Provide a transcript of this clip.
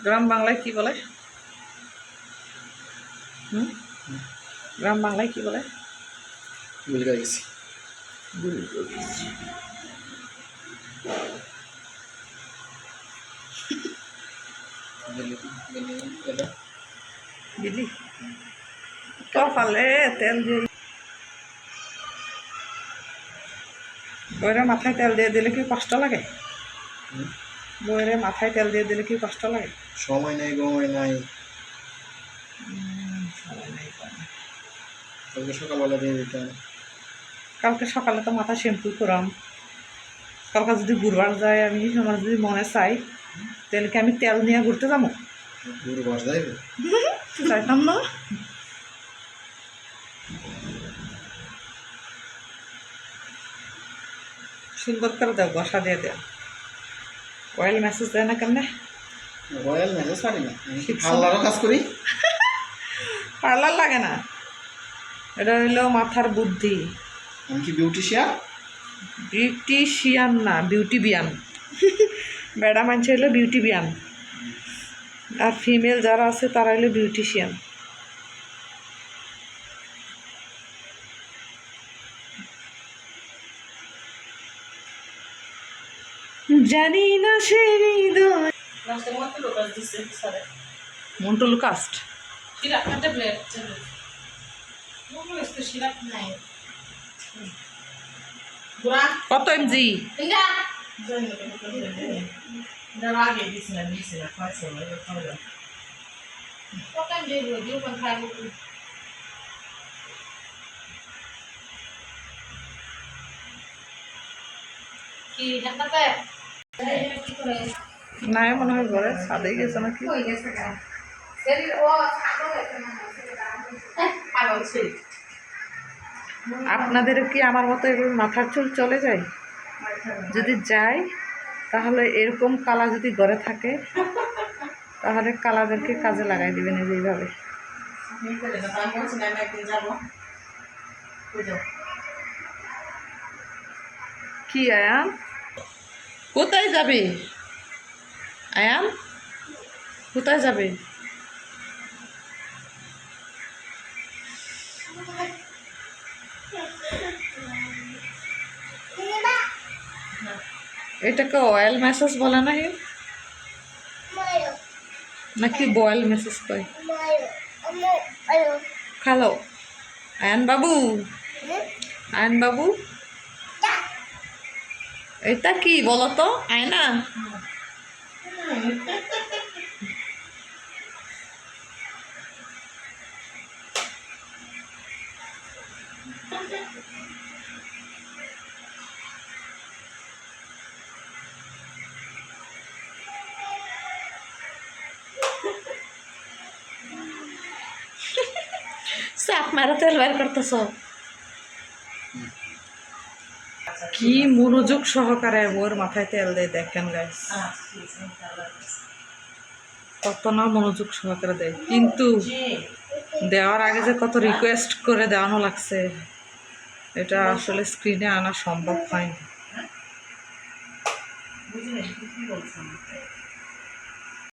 গ্রাম বাংলায় কি বলে? গ্রাম বাংলায় কি বলে? ভুলে গেছি। বিলি কপালে তেল দিয়ে বইরে মাথায় তেল দিয়ে দিলে কি কষ্ট লাগে? বইরে মাথায় তেল দিয়ে দিলে কি কষ্ট লাগে? সময় নাই, সময় নাই। কালকে সকালবেলা দিয়ে দিতাম। কালকে সকালে তো মাথা শ্যাম্পু করাম। কালকে যদি ঘুরবার যায়, আমি আমার যদি মনে চাই তাহলে কি আমি তেল নিয়ে ঘুরতে যাবো? ঘুরবার যাইবে? যাইতাম না। সুন্দর করে দাও, বসা দিয়ে দেও। অয়েল মেসেজ দেয় না কেমনে? রয়্যাল মেসেজ পারি না, পার্লারও কাজ করি। পার্লার লাগে না, এটা হইলো মাথার বুদ্ধি। আমি কি বিউটিশিয়ান? বিউটিশিয়ান না, বিউটি বিয়ান। বেড়া মানছে হইলো বিউটি বিয়ান, আর ফিমেল যারা আছে তারা হইলো বিউটিশিয়ান। জানি না সে হৃদয় মন্টু লুকাস্ট কত এমজি? নাই মনে হয় ঘরে ছাদে গেছে নাকি। আপনাদের কি আমার মতো এরকম মাথার চুল চলে যায়? যদি যায় তাহলে এরকম কালা যদি ঘরে থাকে তাহলে কালাদেরকে কাজে লাগাই দিবেন এইভাবে। কি আয়ান, কোথায় যাবে? আয়ান কোথায় যাবে? এটাকে অয়েল মেসেজ বলে না নাকি বয়েল মেসেজ কয়? খালো আয়ান বাবু, আয়ান বাবু এটা কি বলো তো? আয়না সাপ মারা তেল বের করতেছ। কি মনোযোগ সহকারে ওর মাথায় তেল দেয় দেখেন গাইস, কত না মনোযোগ সহকারে দেয়। কিন্তু দেওয়ার আগে যে কত রিকোয়েস্ট করে দেওয়ানো লাগছে, এটা আসলে স্ক্রিনে আনা সম্ভব হয়নি।